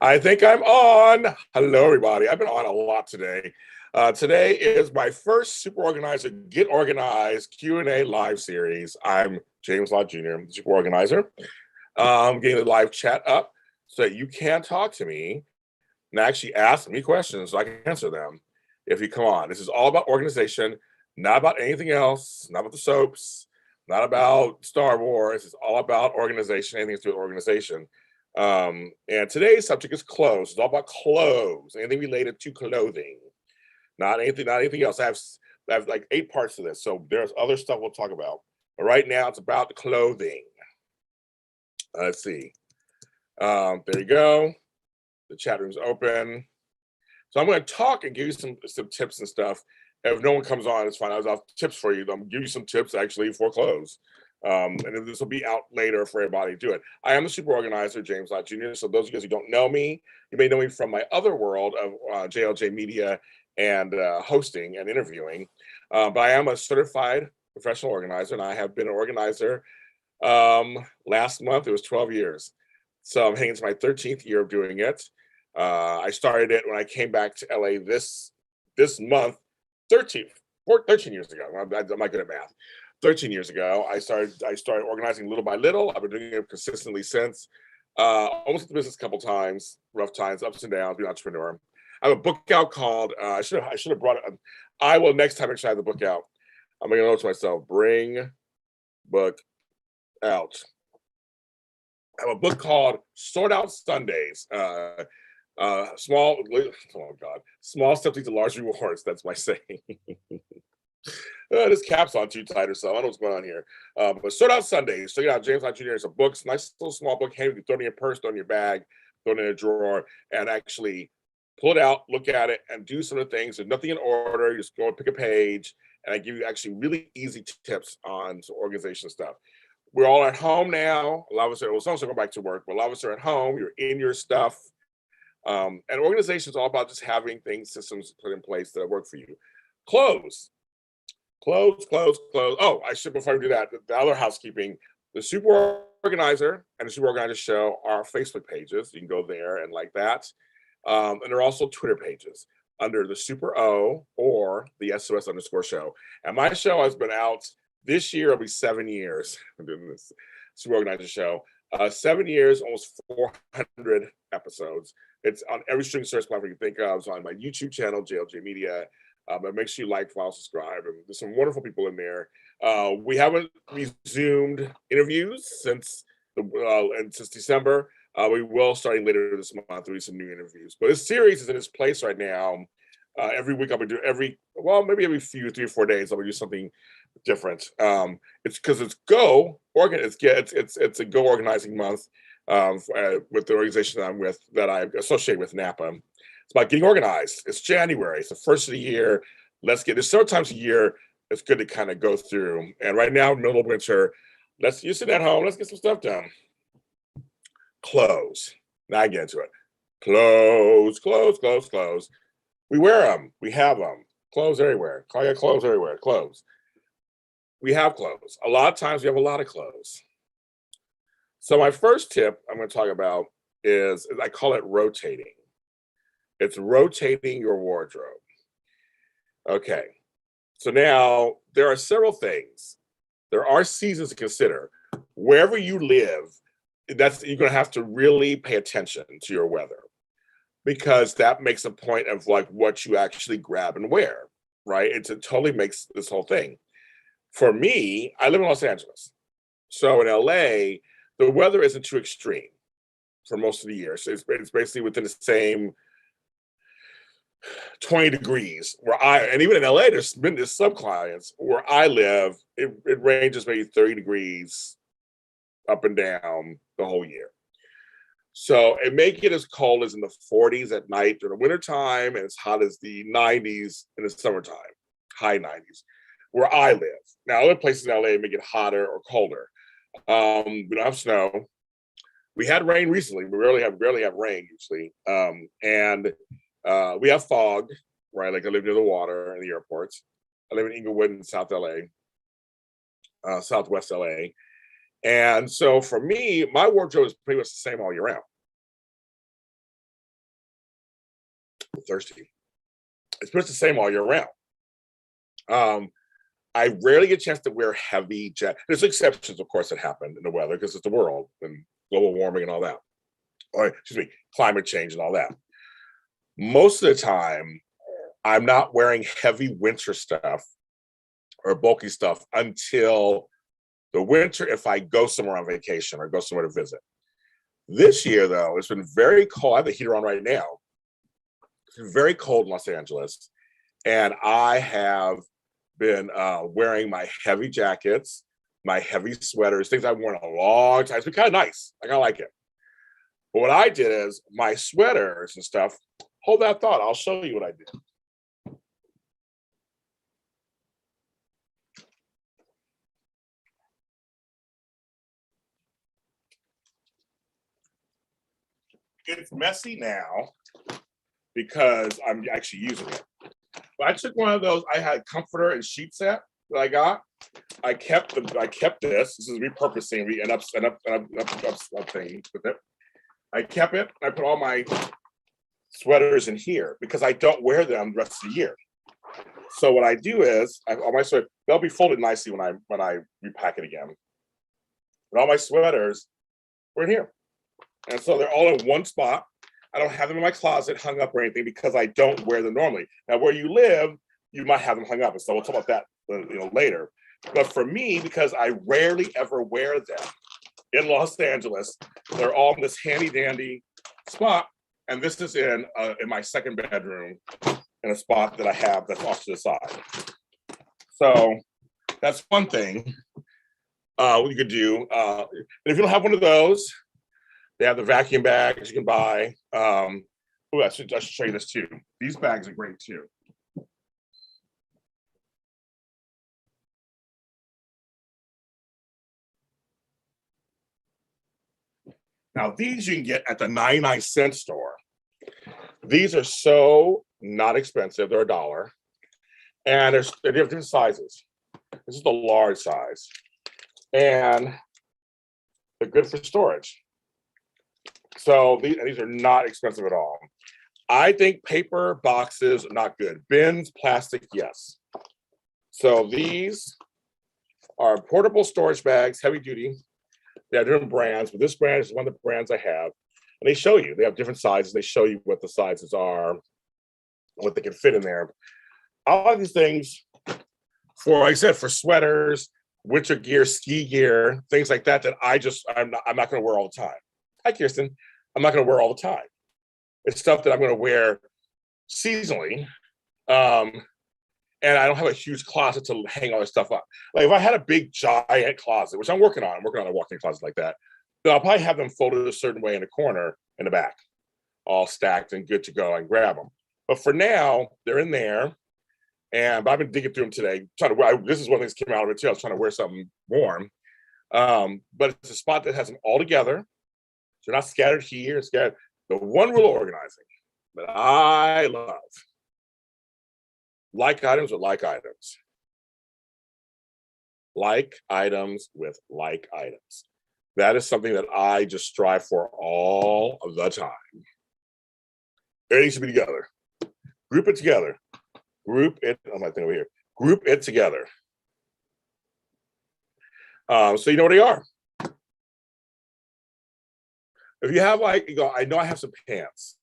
I think I'm on. Hello, everybody. I've been on a lot today. Today is my first Super Organizer Get Organized Q&A live series. I'm James Lott Jr., the Super Organizer. Getting the live chat up so that you can talk to me and actually ask me questions so I can answer them if you come on. This is all about organization, not about anything else, not about the soaps, not about Star Wars. It's all about organization, anything to do with organization. And today's subject is clothes. It's all about clothes, anything related to clothing, not anything else. I have like 8 parts to this, so there's other stuff we'll talk about. But right now, it's about the clothing. Let's see. There you go. The chat room's open. So I'm going to talk and give you some tips and stuff. If no one comes on, it's fine. I'll have tips for you. I'm give you some tips actually for clothes. And this will be out later for everybody to do it. I am the Super Organizer, James Lott Jr. So those of you guys who don't know me, you may know me from my other world of JLJ Media and hosting and interviewing. But I am a certified professional organizer, and I have been an organizer. Last month, it was 12 years. So I'm heading into my 13th year of doing it. I started it when I came back to LA this month, 13 years ago. I'm not good at math. 13 years ago, I started organizing little by little. I've been doing it consistently since. Almost hit the business a couple times, rough times, ups and downs, being an entrepreneur. I have a book out called, I should have brought it. I will next time actually have the book out. I'm going to note to myself, bring book out. I have a book called Sort Out Sundays. Small steps lead to large rewards. That's my saying. This cap's on too tight or so. I don't know what's going on here. But Sort Out Sundays. Check it out. James Lott Jr. It's a book. It's a nice little small book. Hey, you can throw it in your purse, throw it in your bag, throw it in a drawer, and actually pull it out, look at it, and do some of the things. There's nothing in order. You just go and pick a page, and I give you actually really easy tips on some organization stuff. We're all at home now. A lot of us are, well, some of us are going back to work, but a lot of us are at home. You're in your stuff. And organization is all about just having things, systems put in place that work for you. Clothes. Oh, I should, before I do that, the other housekeeping, the Super Organizer and the Super Organizer Show are Facebook pages. You can go there and like that. And there are also Twitter pages under the Super O or the SOS_show. And my show has been out this year. It'll be 7 years. I'm doing this Super Organizer Show. 7 years, almost 400 episodes. It's on every streaming service platform you think of. It's on my YouTube channel, JLJ Media. But make sure you like, follow, subscribe. And there's some wonderful people in there. We haven't resumed interviews since December. We will starting later this month do some new interviews. But this series is in its place right now. Every week I'll be doing maybe every 3 or 4 days I'll be doing something different. It's because it's a Go organizing month with the organization that I'm with, that I associate with, Napa. It's about getting organized. It's January. It's the first of the year. There's several times a year it's good to kind of go through. And right now, middle of winter, you sit at home. Let's get some stuff done. Clothes. Now I get into it. Clothes. We wear them. We have them. Clothes everywhere. I got clothes everywhere. Clothes. We have clothes. A lot of times we have a lot of clothes. So my first tip I'm going to talk about is I call it rotating. It's rotating your wardrobe. Okay. So now there are several things. There are seasons to consider. Wherever you live, you're going to have to really pay attention to your weather, because that makes a point of like what you actually grab and wear, right? It totally makes this whole thing. For me, I live in Los Angeles. So in LA, the weather isn't too extreme for most of the year. So it's basically within the same 20 degrees and even in LA, there's some clients where I live, it ranges maybe 30 degrees up and down the whole year. So it may get as cold as in the 40s at night during the wintertime, and as hot as the 90s in the summertime, high 90s, where I live. Now, other places in LA may get hotter or colder. We don't have snow. We had rain recently. We rarely have rain usually. And we have fog, right? Like I live near the water and the airports. I live in Inglewood in South LA, Southwest LA. And so for me, my wardrobe is pretty much the same all year round. I'm thirsty. It's pretty much the same all year round. I rarely get a chance to wear heavy jackets. There's exceptions, of course, that happen in the weather because it's the world and global warming and all that. Or, excuse me, climate change and all that. Most of the time, I'm not wearing heavy winter stuff or bulky stuff until the winter if I go somewhere on vacation or go somewhere to visit. This year, though, it's been very cold. I have the heater on right now. It's been very cold in Los Angeles, and I have been wearing my heavy jackets, my heavy sweaters, things I've worn a long time. It's been kind of nice. I kind of like it. But what I did is my sweaters and stuff, hold that thought. I'll show you what I did. It's messy now because I'm actually using it. But I took one of those. I had comforter and sheet set that I got. I kept this. This is repurposing. We end up thing with it. I kept it. I put all my sweaters in here because I don't wear them the rest of the year. So what I do is all my sweaters, they'll be folded nicely when I repack it again. But all my sweaters were in here. And so they're all in one spot. I don't have them in my closet hung up or anything because I don't wear them normally. Now, where you live, you might have them hung up. And so we'll talk about that later. But for me, because I rarely ever wear them in Los Angeles, they're all in this handy dandy spot. And this is in my second bedroom in a spot that I have that's off to the side. So that's one thing you could do. And if you don't have one of those, they have the vacuum bags you can buy. I should show you this too. These bags are great too. Now these you can get at the 99-cent store. These are so not expensive. They're $1. And they're different sizes. This is the large size. And they're good for storage. So these are not expensive at all. I think paper boxes are not good. Bins, plastic, yes. So these are portable storage bags, heavy duty. They have different brands, but this brand is one of the brands I have. And they show you, they have different sizes. They show you what the sizes are, what they can fit in there. I like these things for, like I said, for sweaters, winter gear, ski gear, things like that, I'm not going to wear all the time. Hi, Kirsten. I'm not going to wear all the time. It's stuff that I'm going to wear seasonally. And I don't have a huge closet to hang all this stuff up. Like if I had a big giant closet, which I'm working on a walk-in closet like that, then I'll probably have them folded a certain way in the corner in the back, all stacked and good to go and grab them. But for now, they're in there. But I've been digging through them today. This is one of the things that came out of it too. I was trying to wear something warm. But it's a spot that has them all together. So they're not scattered here, scattered. The one rule of organizing that I love, like items with like items. Like items with like items. That is something that I just strive for all of the time. It needs to be together. Group it together. Group it. I'm not over here. Group it together. So you know what they are. If you have I know I have some pants.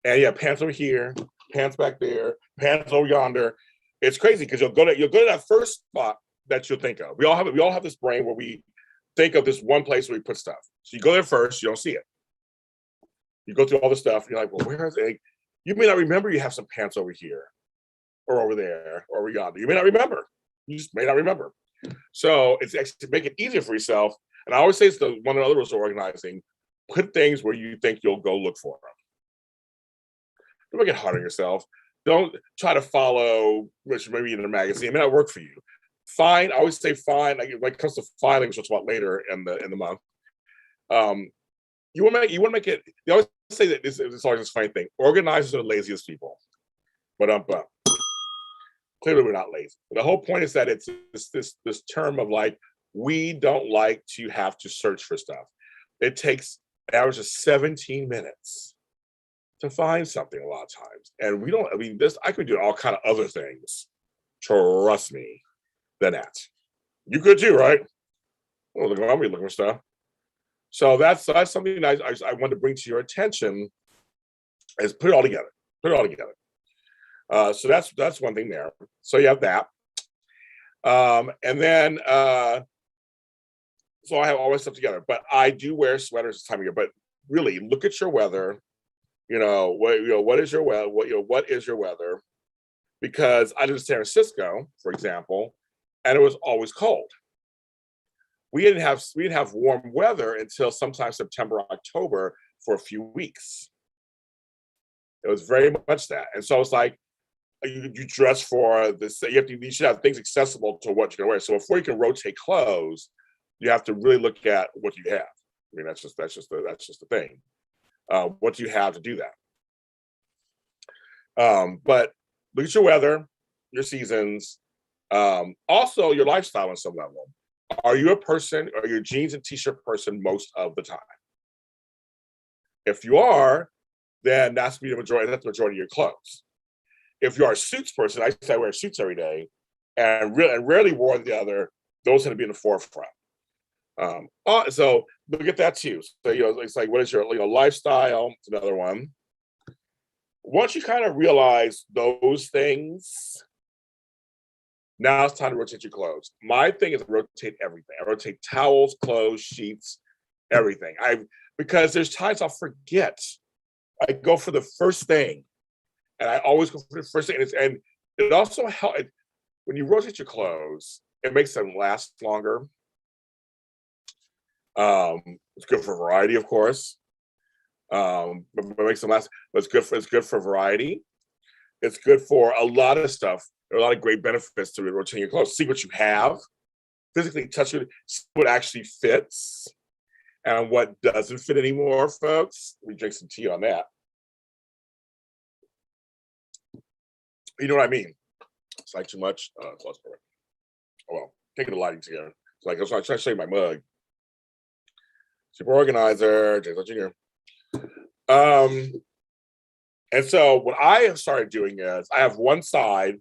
And yeah, pants over here, pants back there, pants over yonder. It's crazy because you'll go to that first spot that you'll think of. We all have this brain where we think of this one place where we put stuff. So you go there first, you don't see it. You go through all the stuff, you're like, well, where is it? You may not remember you have some pants over here or over there or over yonder. You may not remember. You just may not remember. So it's actually to make it easier for yourself. And I always say it's one of the other rules of organizing. Put things where you think you'll go look for them. Don't make it hard on yourself. Don't try to follow, which maybe in a magazine. It may not work for you. I always say fine. Like when it comes to filing, which we'll talk about later in the month. You want to make it. They always say that it's always this funny thing. Organizers are the laziest people. But clearly we're not lazy. But the whole point is that it's this term of like we don't like to have to search for stuff. It takes an average of 17 minutes to find something a lot of times. And we don't, I mean, this, I could do all kind of other things, trust me, than that. You could too, right? Well, look, I'm looking for stuff. So that's something I want to bring to your attention is put it all together. Put it all together. So that's one thing there. So you have that. And then, so I have all my stuff together, but I do wear sweaters this time of year, but really look at your weather. What is your weather? What is your weather? Because I lived in San Francisco, for example, and it was always cold. We didn't have warm weather until sometime September, October for a few weeks. It was very much that. And so it's like, you dress for this, you should have things accessible to what you can wear. So before you can rotate clothes, you have to really look at what you have. I mean, that's just the thing. What do you have to do that? But look at your weather, your seasons, also your lifestyle on some level. Are you a person, or your jeans and t-shirt person most of the time? If you are, then that's the majority of your clothes. If you are a suits person, I say I wear suits every day, and rarely wore the other. Those tend to be in the forefront. So look at that too. So it's like, what is your lifestyle? It's another one. Once you kind of realize those things, now it's time to rotate your clothes. My thing is to rotate everything. I rotate towels, clothes, sheets, everything. Because there's times I'll forget. I go for the first thing, and I always go for the first thing. And it also helps when you rotate your clothes. It makes them last longer. It's good for variety, of course. But it makes them last. But it's good for variety. It's good for a lot of stuff. There are a lot of great benefits to rotating your clothes. See what you have, physically touch it, see what actually fits, and what doesn't fit anymore, folks. We drink some tea on that. You know what I mean? It's like too much. Close for it. Oh well, taking the lighting together. It's like I was trying to show you my mug. Super organizer, James Lott Jr. And so what I have started doing is I have one side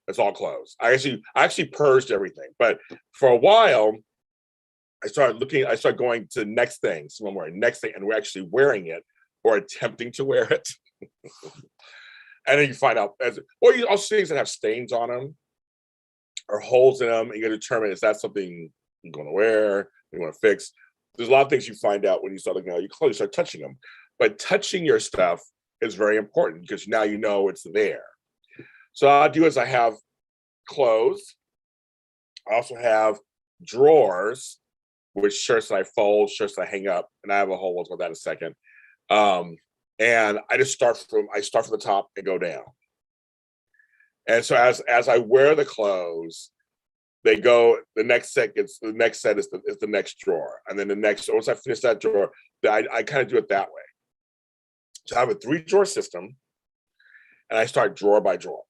that's all closed. I actually purged everything, but for a while I started going to next thing. So I'm wearing next thing, and we're actually wearing it or attempting to wear it. And then you find out, or you also see things that have stains on them or holes in them, and you gotta determine, is that something you're gonna wear, you wanna fix? There's a lot of things you find out when you start looking at your clothes, you start touching them. But touching your stuff is very important because now you know it's there. So what I do is I have clothes. I also have drawers with shirts that I fold, shirts that I hang up, and I have a whole one about that in a second. And I just start from the top and go down. And so as I wear the clothes, they go, the next set is the next drawer. And then once I finish that drawer, I kind of do it that way. So I have a 3-drawer system, and I start drawer by drawer.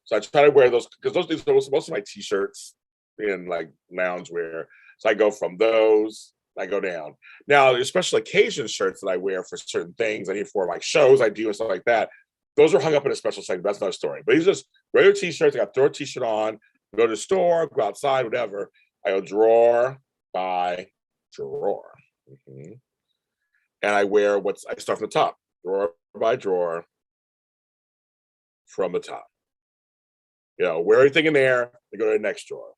So I try to wear those, because those are most of my t-shirts in like lounge wear. So I go from those, I go down. Now, there's special occasion shirts that I wear for certain things. I need for like shows I do and stuff like that. Those are hung up in a special section. That's another story. But these are just regular t-shirts. I got to throw a t-shirt on, go to the store, go outside, whatever. I go drawer by drawer. Mm-hmm. And I start from the top, drawer by drawer from the top. Wear everything in there, and go to the next drawer.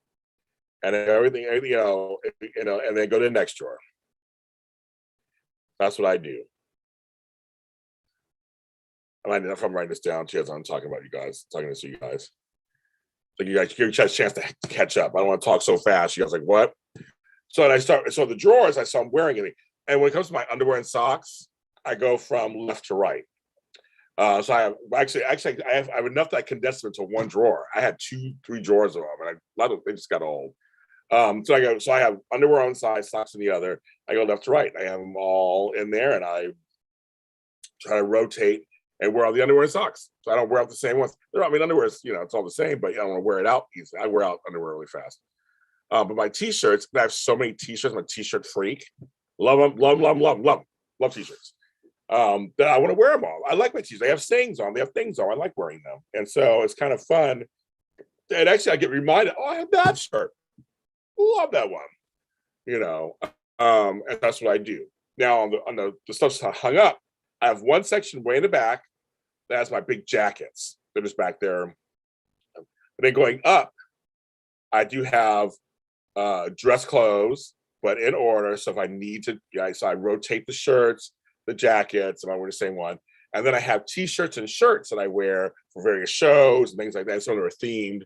And then everything, and then go to the next drawer. That's what I do. I don't know if I'm writing this down too as I'm talking to you guys. So you guys give you a chance to catch up. I don't want to talk so fast. You guys are like, what? So the drawers, I'm wearing it. And when it comes to my underwear and socks, I go from left to right. So I have enough that I condensed them into one drawer. I had 2-3 drawers of them, and a lot of they just got old. So I have underwear on one side, socks on the other. I go left to right. I have them all in there, and I try to rotate and wear all the underwear and socks. So I don't wear out the same ones. Underwear is, it's all the same, but I don't want to wear it out easily. I wear out underwear really fast. But my t-shirts, I have so many t-shirts. I'm a t-shirt freak. Love them, love t-shirts. that I want to wear them all. I like my t-shirts. They have sayings on. They have things on. I like wearing them, and so it's kind of fun. And actually, I get reminded. Oh, I have that shirt. Love that one. You know, and that's what I do. Now on the stuff that's hung up, I have one section way in the back that has my big jackets. They're just back there. And then going up, I do have dress clothes, but in order. So if I need to, so I rotate the shirts, the jackets, and I wear the same one. And then I have t-shirts and shirts that I wear for various shows and things like that. So they're themed.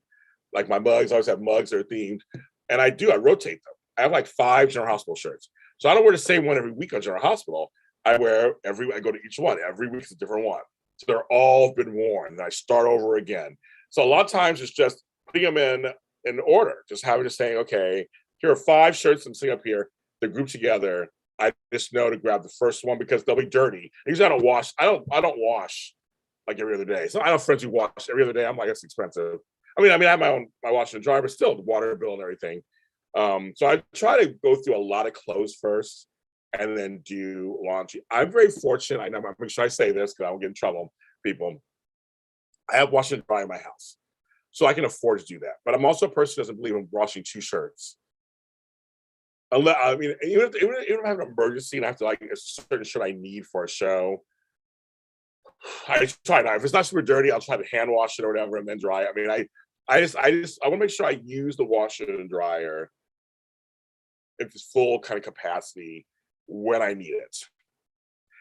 Like my mugs, I always have mugs that are themed. And I rotate them. I have like 5 General Hospital shirts. So I don't wear the same one every week on General Hospital. I go to each one. Every week is a different one. So they're all been worn. And I start over again. So a lot of times it's just putting them in order, just having to say, okay, here are 5 shirts I'm seeing up here. They're grouped together. I just know to grab the first one because they'll be dirty. Usually I don't wash. I don't wash like every other day. So I have friends who wash every other day. I'm like, it's expensive. I mean, I have my washer and dryer, but still the water bill and everything. So I try to go through a lot of clothes first and then do laundry. I'm very fortunate. I know I'm making sure I say this because I won't get in trouble, people. I have washer and dryer in my house, so I can afford to do that. But I'm also a person who doesn't believe in washing 2 shirts. I mean, even if I have an emergency and I have to like a certain shirt I need for a show, I try not. If it's not super dirty, I'll try to hand wash it or whatever and then dry it. I mean, I want to make sure I use the washer and dryer if it's full kind of capacity when I need it.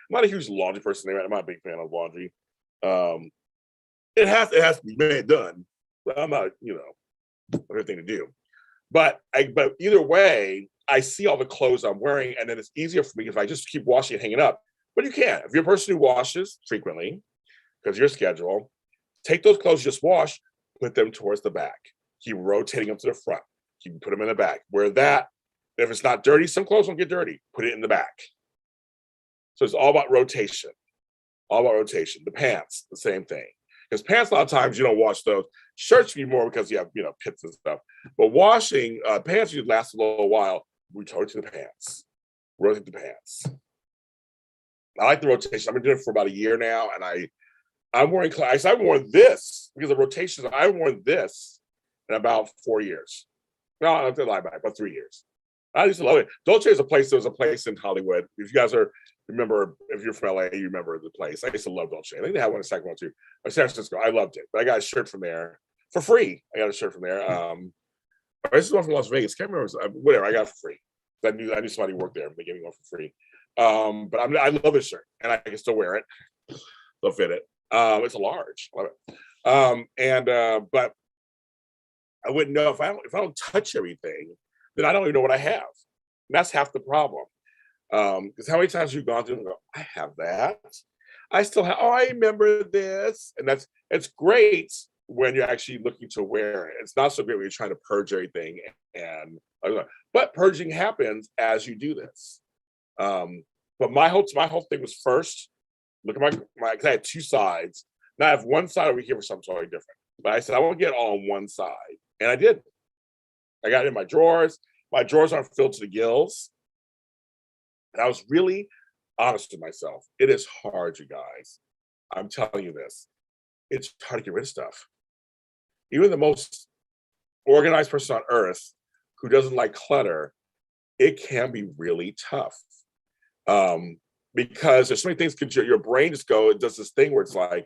I'm not a huge laundry person. I'm not a big fan of laundry. It has to be done. But I'm not, everything to do. But either way, I see all the clothes I'm wearing, and then it's easier for me if I just keep washing and hanging up. But you can. If you're a person who washes frequently, because your schedule, take those clothes you just washed, put them towards the back. Keep rotating them to the front. Keep put them in the back. Where that, if it's not dirty, some clothes won't get dirty. Put it in the back. So it's all about rotation. All about rotation. The pants, the same thing. Because pants, a lot of times you don't wash those. Shirts you more because you have pits and stuff. But washing pants, you last a little while. Rotate to the pants. Rotate the pants. I like the rotation. I've been doing it for about a year now, and I'm wearing clothes. I've worn this because of rotations. I've worn this in about 4 years. No, I have to lie back, about 3 years. I used to love it. Dolce is a place. There was a place in Hollywood. If you guys remember, if you're from LA, you remember the place. I used to love Dolce. I think they had one in Sacramento too, or San Francisco. I loved it. But I got a shirt from there for free. I got a shirt from there. This is one from Las Vegas. Can't remember. Whatever. I got it for free. I knew somebody worked there. They gave me one for free. But I love this shirt, and I can still wear it. They'll fit it. It's a large. Love it. But I wouldn't know if I don't touch everything, then I don't even know what I have. And that's half the problem. Because how many times you've gone through and go, I have that. I still have. Oh, I remember this, and it's great when you're actually looking to wear it. It's not so great when you're trying to purge everything, but purging happens as you do this. But my whole thing was first look at my because I had 2 sides. Now I have one side over here for something totally different. But I said I want to get it all on one side, and I did. I got it in my drawers. My drawers aren't filled to the gills. And I was really honest with myself. It is hard, you guys. I'm telling you this. It's hard to get rid of stuff. Even the most organized person on earth who doesn't like clutter, it can be really tough. Because there's so many things, your brain just it does this thing where it's like,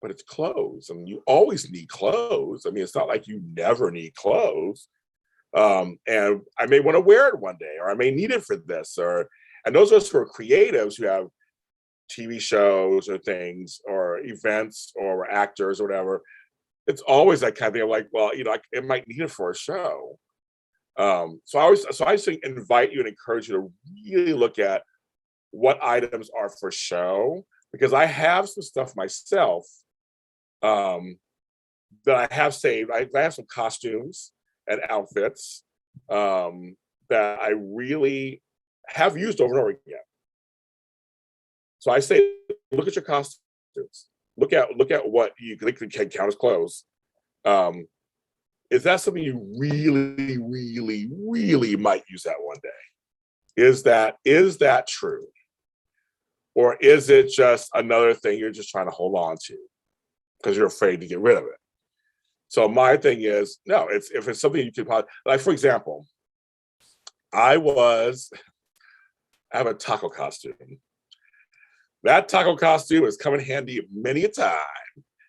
but it's clothes. I mean, you always need clothes. I mean, it's not like you never need clothes. And I may want to wear it one day, or I may need it for this, and those of us who are creatives who have TV shows or things or events or actors or whatever, it's always that kind of thing of like, well, I might need it for a show. So I just invite you and encourage you to really look at what items are for show, because I have some stuff myself that I have saved. I have some costumes and outfits that I really have used over and over again. So I say, look at your costumes. Look at what you can count as clothes. Is that something you really, really, really might use that one day? Is that true? Or is it just another thing you're just trying to hold on to because you're afraid to get rid of it? So my thing is, no, if it's something you can, like, for example, I have a taco costume. That taco costume has come in handy many a time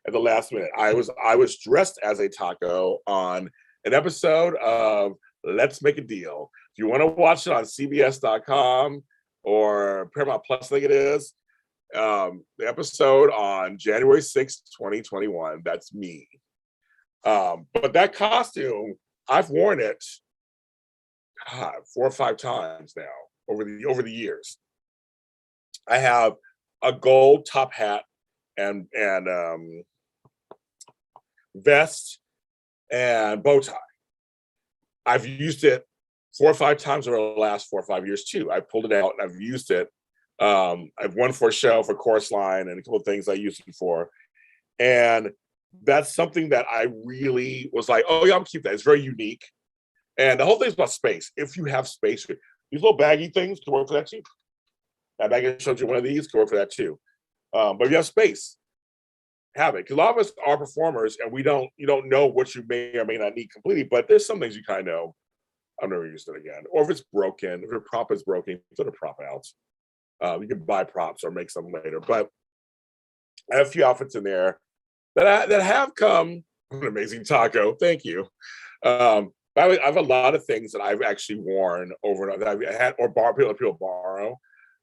at the last minute. I was dressed as a taco on an episode of Let's Make a Deal. If you want to watch it on CBS.com or Paramount Plus, I think it is, the episode on January 6th, 2021, that's me. But that costume, I've worn it 4 or 5 times now over the years. I have a gold top hat and vest and bow tie. I've used it 4 or 5 times over the last 4 or 5 years too. I pulled it out and I've used it. I've won for a show for Chorus Line and a couple of things I used it for. And that's something that I really was like, oh yeah, I'm keep that. It's very unique. And the whole thing is about space. If you have space, these little baggy things can work for that too. That bag I showed you one of these can work for that too. But if you have space, have it. Because a lot of us are performers and you don't know what you may or may not need completely, but there's some things you kind of know. I've never used it again. Or if it's broken, if your prop is broken, put a prop out. You can buy props or make some later. But I have a few outfits in there that have come. An amazing taco. Thank you. I have a lot of things that I've actually worn over and over that I've had or people borrow.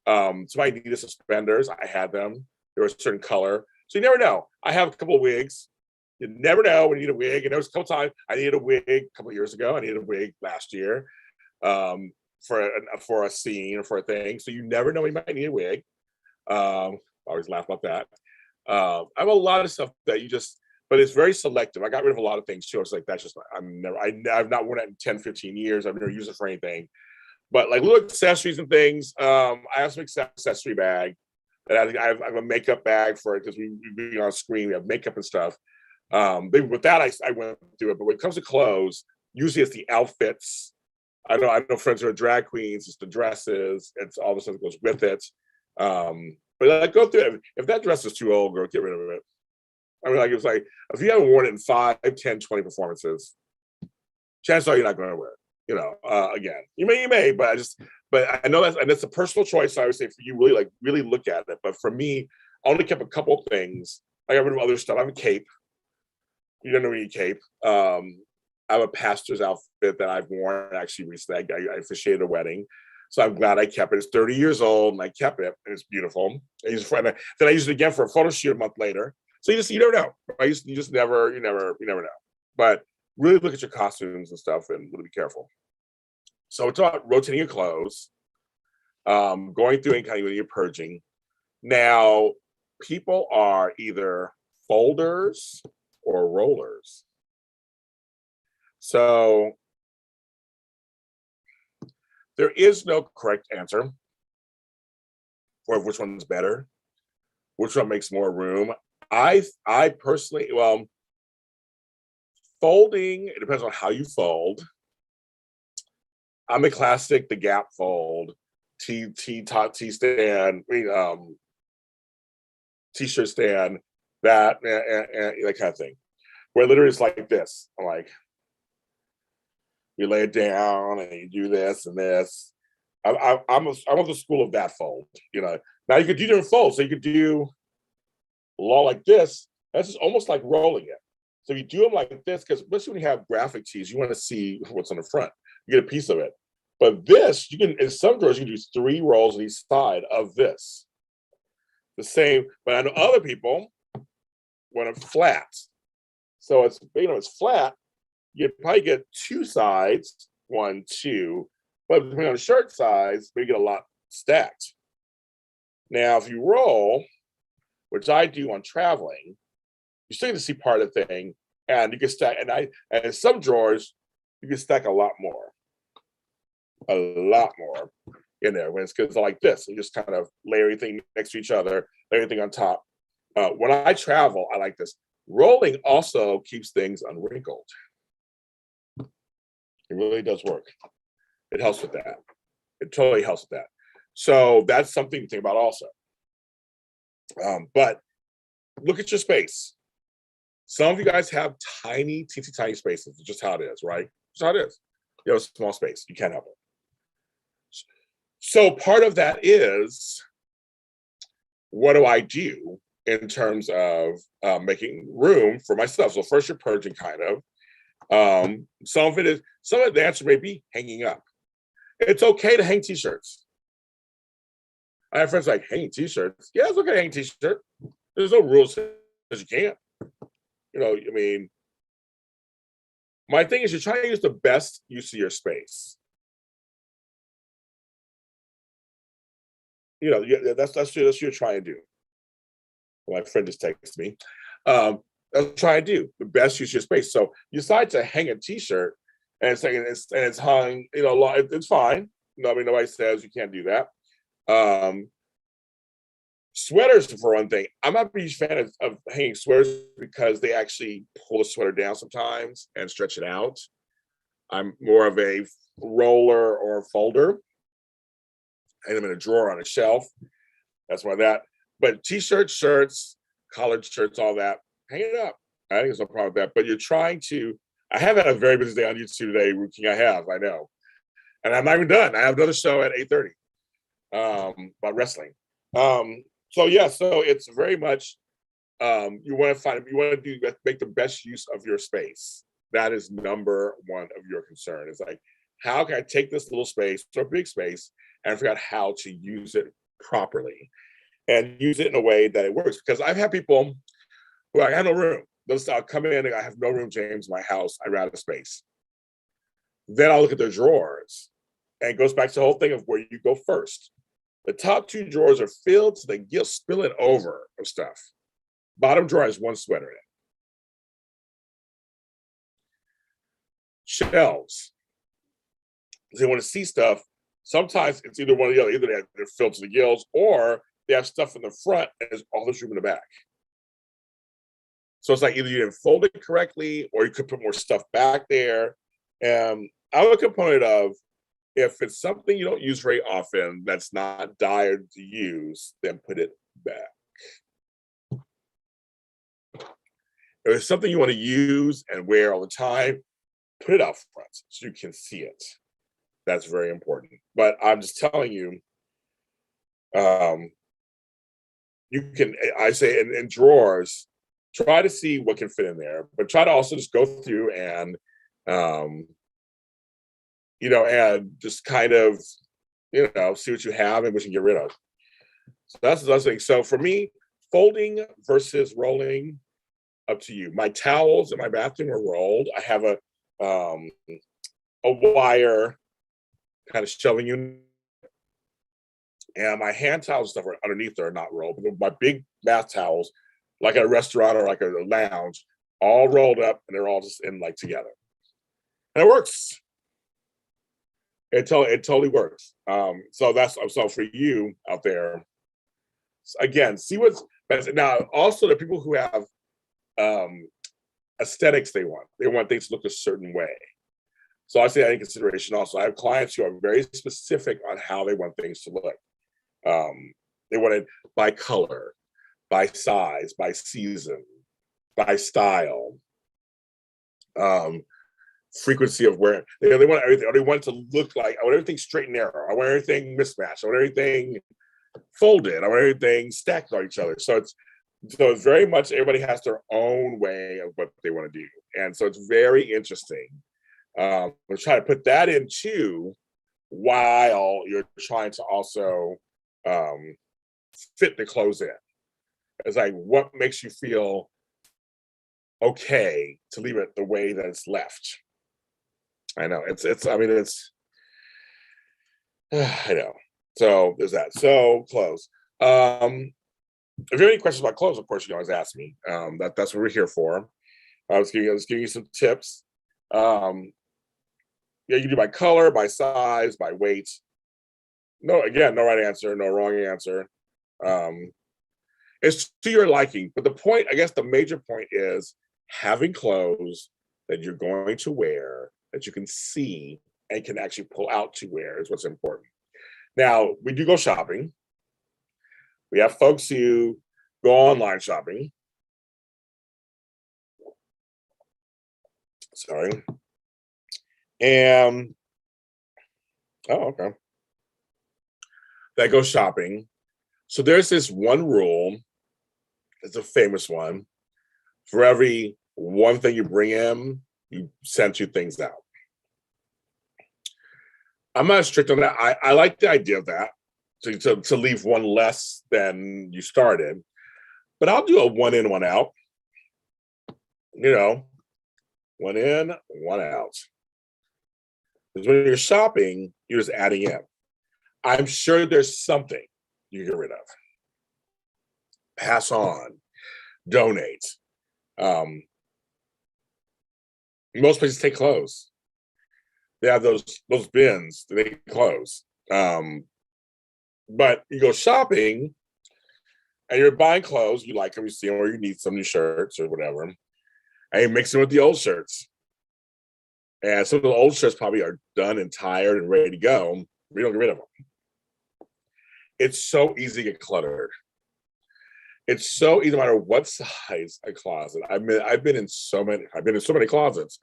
Somebody needed suspenders. I had them. They were a certain color. So you never know. I have a couple of wigs. You never know when you need a wig. And there was a couple times I needed a wig a couple of years ago. I needed a wig last year for a scene or for a thing. So you never know when you might need a wig. I always laugh about that. I have a lot of stuff that but it's very selective. I got rid of a lot of things too. It's like, that's just, I've not worn it in 10, 15 years. I've never used it for anything. But like little accessories and things, I have some accessory bag. And I have a makeup bag for it because we be on screen, we have makeup and stuff. With that, I went through it. But when it comes to clothes, usually it's the outfits. I know friends who are drag queens, it's the dresses, it's all the stuff that goes with it. But like, go through it. If that dress is too old, girl, get rid of it. I mean, like, it's like, if you haven't worn it in 5, 10, 20 performances, chances are you're not going to wear it. Again, you may, but I know that's a personal choice. So I would say for you, really look at it. But for me, I only kept a couple things. I got rid of other stuff. I have a cape. You don't know any cape. I have a pastor's outfit that I've worn actually recently. I officiated a wedding. So I'm glad I kept it. It's 30 years old and I kept it. And it's beautiful. Then I used it again for a photo shoot a month later. So you never know. Right? You just never know. But really look at your costumes and stuff and really be careful. So it's about rotating your clothes, going through and kind of when you're purging. Now, people are either folders or rollers. So there is no correct answer for which one's better, which one makes more room. I personally, folding, it depends on how you fold. I'm a classic, the Gap fold, T-stand, T-shirt stand, that and that kind of thing. Where literally it's like this. I'm like, you lay it down and you do this and this. I'm of the school of that fold. Now you could do different folds. So you could do a lot like this. That's just almost like rolling it. So you do them like this, because especially when you have graphic tees, you want to see what's on the front. You get a piece of it. But this, you can, in some drawers, you can do 3 rolls on each side of this. The same, but I know other people want it flat. So it's flat. You probably get 2 sides, 1, 2, but depending on the shirt size, you get a lot stacked. Now, if you roll, which I do on traveling, you still get to see part of the thing, and you can stack. And in some drawers, you can stack a lot more in there. When it's like this, you just kind of lay everything next to each other, lay everything on top. When I travel, I like this. Rolling also keeps things unwrinkled. It really does work. It helps with that. It totally helps with that. So that's something to think about also. But look at your space. Some of you guys have tiny, teensy tiny spaces. It's just how it is, right? Just how it is. You have a small space. You can't help it. So part of that is, what do I do in terms of making room for myself? So first you're purging, kind of. Some of the answer may be hanging up. It's okay to hang t-shirts. I have friends like, hanging t-shirts? Yeah, it's okay to hang t-shirt. There's no rules that you can't. I mean, my thing is, you're trying to use the best use of your space. That's what you're trying to do. My friend just texted me. That's what I'm trying to do, the best use of your space. So you decide to hang a t-shirt and it's hung, it's fine. I mean, nobody says you can't do that. Sweaters, for one thing, I'm not a huge fan of hanging sweaters because they actually pull the sweater down sometimes and stretch it out. I'm more of a roller or folder. Hang them in a drawer on a shelf. That's why that. But t-shirts, shirts, collared shirts, all that, hang it up. I think there's no problem with that. But you're trying to. I have had a very busy day on YouTube today. Routine I know, and I'm not even done. I have another show at 8:30 about wrestling. So it's very much you want to make the best use of your space. That is number one of your concern. It's like, how can I take this little space or big space and figure out how to use it properly and use it in a way that it works? Because I've had people who I have no room. They'll come in and I have no room, James, in my house. I ran out of space. Then I'll look at their drawers, and it goes back to the whole thing of where you go first. The top two drawers are filled to the spilling over of stuff. Bottom drawer has one sweater in it. Shelves. Because they want to see stuff. Sometimes it's either one or the other. Either they're filled to the gills, or they have stuff in the front and there's all this room in the back. So it's like either you didn't fold it correctly, or you could put more stuff back there. I'm a component of, if it's something you don't use very often, that's not dire to use, then put it back. If it's something you want to use and wear all the time, put it out front so you can see it. That's very important. But I'm just telling you, you can, I say in drawers, try to see what can fit in there, but try to also just go through and, and just kind of, see what you have and what you can get rid of. So that's the last thing. So for me, folding versus rolling, up to you. My towels in my bathroom are rolled. I have a wire kind of shelving unit, and my hand towels and stuff are underneath there, are not rolled. But my big bath towels, like at a restaurant or like a lounge, all rolled up, and they're all just in like together, and it works. It totally works. So for you out there, again, see what's best. Now, also the people who have aesthetics they want things to look a certain way. So I say that in consideration also. I have clients who are very specific on how they want things to look. They want it by color, by size, by season, by style, frequency of wear. They want everything, or they want it to look like, I want everything straight and narrow. I want everything mismatched. I want everything folded. I want everything stacked on each other. So it's very much, everybody has their own way of what they want to do. And so it's very interesting. We're trying to put that in too, while you're trying to also fit the clothes in. It's like, what makes you feel okay to leave it the way that it's left? I know I know. So there's that. So clothes. If you have any questions about clothes, of course, you can always ask me. That's what we're here for. I was giving you some tips. You can do by color, by size, by weight. No right answer, no wrong answer. It's to your liking. But the point, I guess the major point is having clothes that you're going to wear, that you can see and can actually pull out to wear, is what's important. Now, we do go shopping. We have folks who go online shopping. Sorry. And, oh, okay. That go shopping. So there's this one rule, it's a famous one. For every one thing you bring in, you send two things out. I'm not strict on that. I like the idea of that, to leave one less than you started. But I'll do a one in, one out. You know, one in, one out. Because when you're shopping, you're just adding in. I'm sure there's something you get rid of. Pass on, donate. Most places take clothes. They have those bins that they close. But you go shopping and you're buying clothes, you like them, you see them, or you need some new shirts or whatever, and you mix them with the old shirts. And some of the old shirts probably are done and tired and ready to go. We don't get rid of them. It's so easy to get cluttered. It's so easy, no matter what size a closet. I've been in so many closets.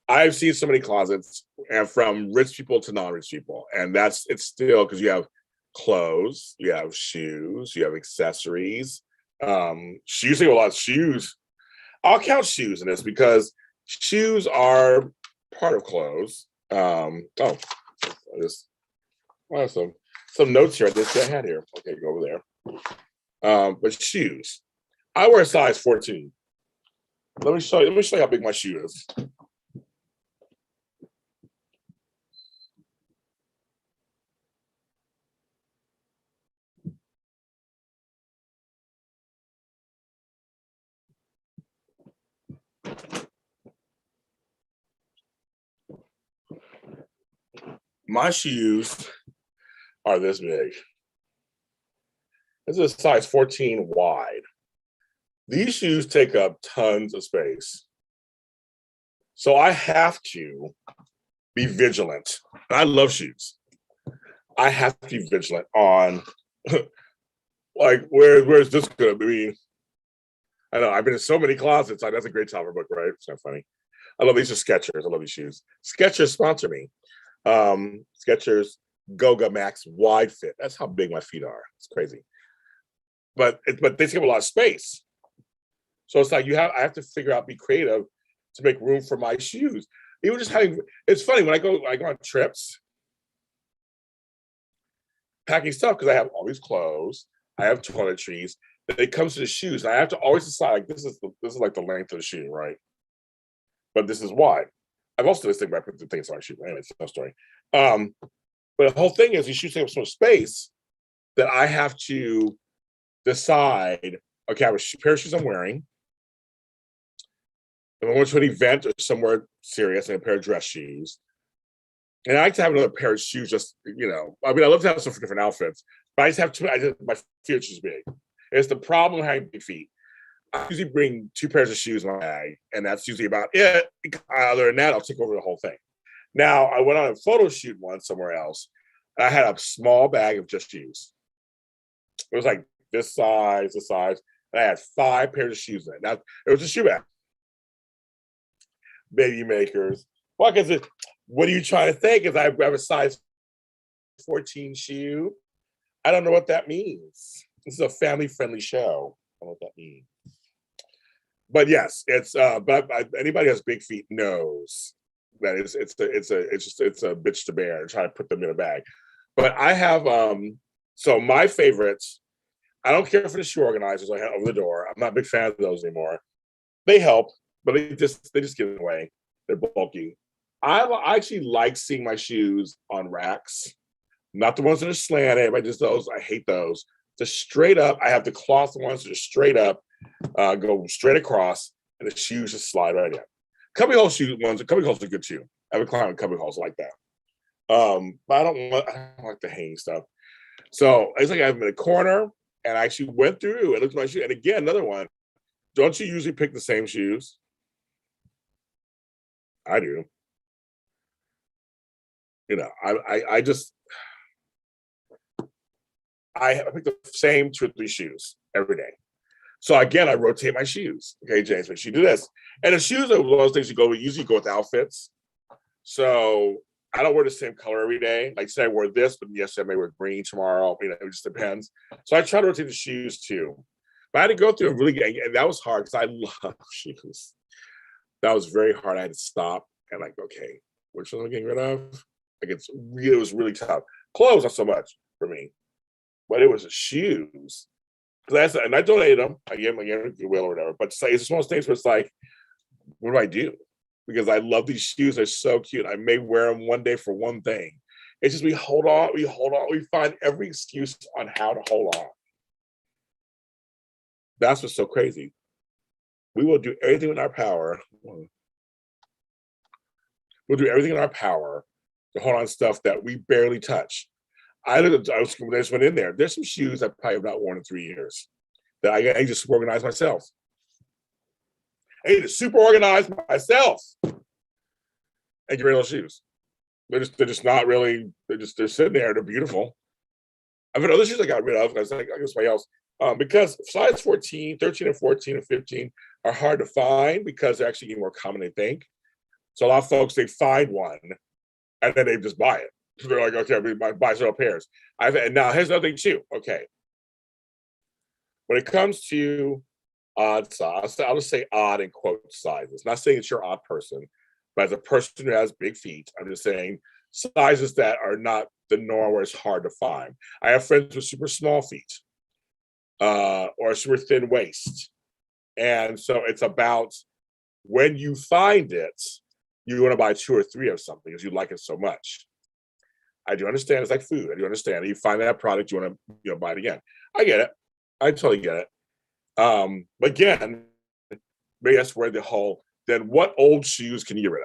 I've seen so many closets, and from rich people to non-rich people, and it's still because you have clothes, you have shoes, you have accessories. Shoes, you have a lot of shoes. I'll count shoes in this because shoes are part of clothes. I have some notes here. I had here. Okay, go over there. But shoes, I wear a size 14. Let me show you how big my shoe is. My shoes are this big. This is a size 14 wide. These shoes take up tons of space. So I have to be vigilant. I love shoes. I have to be vigilant on like where's this gonna be? I know I've been in so many closets. That's a great topic book, right? It's not funny. I love these are Skechers. I love these shoes. Skechers sponsor me. Skechers Goga Max wide fit. That's how big my feet are. It's crazy. But they take up a lot of space. So it's like I have to figure out, be creative to make room for my shoes. Even just it's funny when I go on trips, packing stuff because I have all these clothes, I have toiletries. Then it comes to the shoes, and I have to always decide like this is like the length of the shoe, right? But this is wide. I've also done this thing where I put the things on my shoe. Anyway, it's no story. But the whole thing is these shoes take up so much space that I have to decide. Okay, I have a pair of shoes I'm wearing. If I went to an event or somewhere serious, and a pair of dress shoes. And I like to have another pair of shoes, just, I mean, I love to have some for different outfits, but I just have my feet are just big. It's the problem of having big feet. I usually bring 2 pairs of shoes in my bag, and that's usually about it. Other than that, I'll take over the whole thing. Now, I went on a photo shoot once somewhere else, and I had a small bag of just shoes. It was like this size, and I had 5 pairs of shoes in it. Now, it was a shoe bag. Baby makers. What is it? What are you trying to think? Is I have a size 14 shoe? I don't know what that means. This is a family-friendly show. I don't know what that means. But yes, it's anybody who has big feet knows that it's a bitch to bear and try to put them in a bag. But I have so my favorites. I don't care for the shoe organizers I have over the door. I'm not a big fan of those anymore. They help, but they just get in the way. They're bulky. I actually like seeing my shoes on racks, not the ones that are slanted, but just those. I hate those. Just straight up. I have the cloth ones that are straight up, go straight across, and the shoes just slide right in. Cubby hole shoe ones. Cubby holes are good too. I have a client with cubby holes like that. But I don't like the hanging stuff. So it's like I'm in a corner, and I actually went through and looked at my shoe. And again, another one. Don't you usually pick the same shoes? I do. I just I pick the same 2 or 3 shoes every day. So again, I rotate my shoes. Okay, James, make sure you do this. And the shoes are one of those things usually go with outfits. So I don't wear the same color every day. Like say I wear this, but yesterday I may wear green tomorrow. You know, it just depends. So I try to rotate the shoes too. But I had to go through and and that was hard because I love shoes. That was very hard. I had to stop and like, okay, which one am I getting rid of? Like it was really tough. Clothes, not so much for me, but it was the shoes. And I donated them. I gave them to Goodwill or whatever. But it's just one of those things where it's like, what do I do? Because I love these shoes. They're so cute. I may wear them one day for one thing. It's just we hold on. We find every excuse on how to hold on. That's what's so crazy. We will do everything in our power. We'll do everything in our power to hold on to stuff that we barely touch. I just went in there. There's some shoes I probably have not worn in 3 years that I just organize myself. I need to super organize myself and get rid of those shoes. They're just not really. They're sitting there. They're beautiful. I've had other shoes I got rid of. I was like, I guess somebody else. Because size 13 and 14 and 15 are hard to find because they're actually getting more common than they think. So a lot of folks, they find one and then they just buy it. So they're like, okay, I buy several pairs. And now here's another thing too. Okay. When it comes to odd size, I'll just say odd in quote sizes. Not saying it's your odd person, but as a person who has big feet, I'm just saying sizes that are not the norm where it's hard to find. I have friends with super small feet. Or a super thin waist. And so it's about when you find it, you want to buy 2 or 3 of something because you like it so much. I do understand it's like food. I do understand. You find that product, you want to buy it again. I get it. I totally get it. But again, maybe that's where then what old shoes can you get rid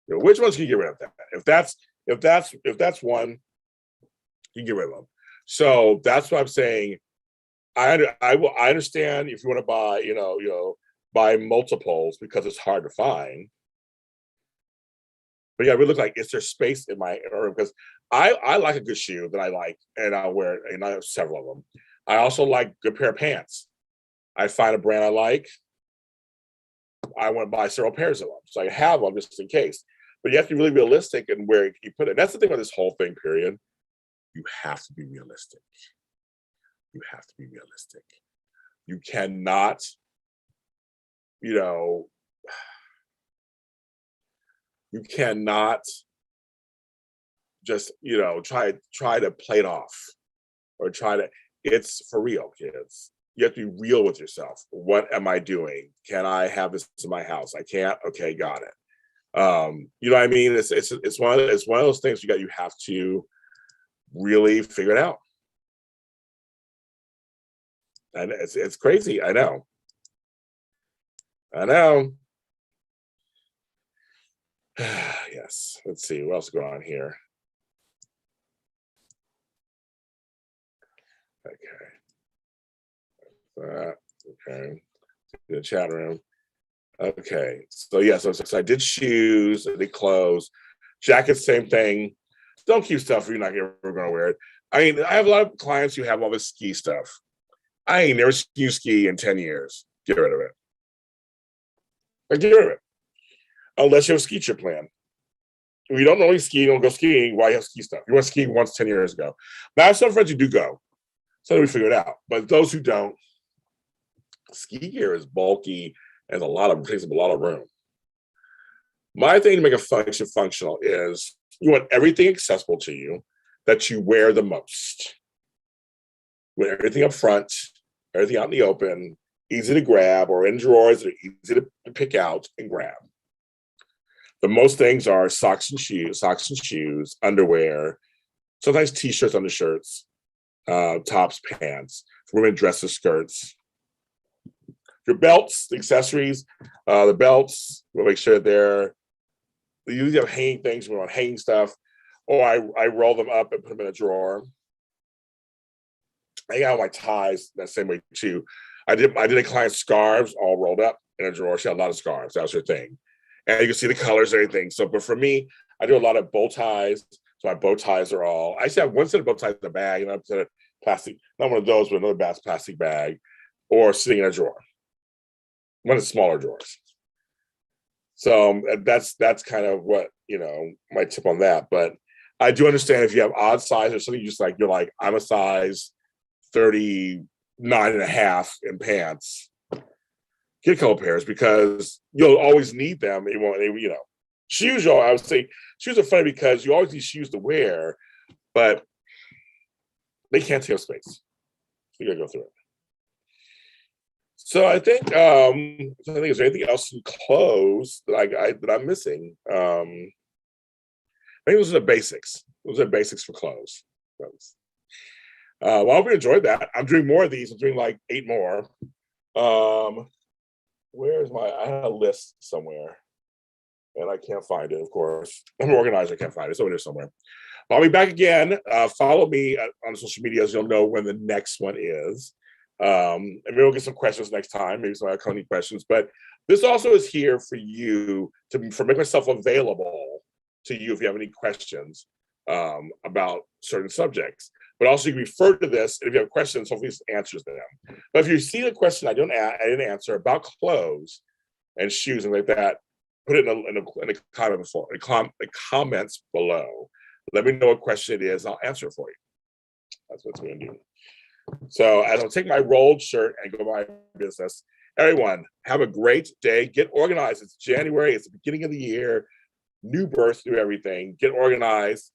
of? Which ones can you get rid of that? If that's one, you can get rid of them. So that's what I'm saying. I understand if you want to buy, buy multiples because it's hard to find. But yeah, we look like, is there space in my room? Because I like a good shoe that I like, and I'll wear it, and I have several of them. I also like a good pair of pants. I find a brand I like. I want to buy several pairs of them. So I have them just in case. But you have to be really realistic in where you put it. That's the thing with this whole thing, period. You have to be realistic. You have to be realistic. You cannot, you cannot just, try to play it off or it's for real, kids. You have to be real with yourself. What am I doing? Can I have this in my house? I can't. Okay, got it. You know what I mean? It's one of those things you have to really figure it out. And it's crazy. I know. Yes. Let's see what else is going on here. Okay. Okay. The chat room. Okay. So yeah. So I did shoes. I did clothes. Jackets. Same thing. Don't keep stuff you're not ever going to wear it. I mean, I have a lot of clients who have all this ski stuff. I ain't never seen you ski in 10 years. Get rid of it. Get rid of it. Unless you have a ski trip plan. If you don't normally ski, you don't go skiing, why you have ski stuff? You went skiing once 10 years ago. But I have some friends who do go. So we figure it out. But those who don't, ski gear is bulky and takes up a lot of room. My thing to make a function functional is you want everything accessible to you that you wear the most. You want everything up front, everything out in the open, easy to grab, or in drawers that are easy to pick out and grab. The most things are socks and shoes, underwear, sometimes t-shirts, undershirts, tops, pants, women dresses, skirts. Your belts, the accessories, the belts, we'll make sure we usually have hanging things, we want hanging stuff, or I roll them up and put them in a drawer. I got my ties that same way too. I did a client's scarves all rolled up in a drawer. She had a lot of scarves. That was her thing. And you can see the colors and everything. So, but for me, I do a lot of bow ties. So my bow ties are all. I actually have one set of bow ties in the bag, and I'm set of plastic, not one of those, but another plastic bag, or sitting in a drawer, one of the smaller drawers. So that's kind of what, my tip on that. But I do understand if you have odd size or something, you're like, I'm a size 39 and a half in pants. Get a couple pairs because you'll always need them. Shoes, I would say shoes are funny because you always need shoes to wear, but they can't take up space. So you gotta go through it. So I think is there anything else in clothes that I'm missing? I think those are the basics. Those are basics for clothes. Well, I hope you enjoyed that. I'm doing more of these. I'm doing like 8 more. Where's I had a list somewhere and I can't find it, of course. I'm an organizer, I can't find it. It's over there somewhere. I'll be back again. Follow me on social media, you'll know when the next one is. And maybe we'll get some questions next time, maybe some upcoming questions. But this also is here for you for make myself available to you if you have any questions about certain subjects. But also you can refer to this, and if you have questions, hopefully this answers them. But if you see a question I didn't answer about clothes and shoes and like that, put it in the comments below. Let me know what question it is, and I'll answer it for you. That's what it's going to do. So as I'll take my rolled shirt and go about my business, everyone, have a great day. Get organized. It's January. It's the beginning of the year. New birth, new everything. Get organized.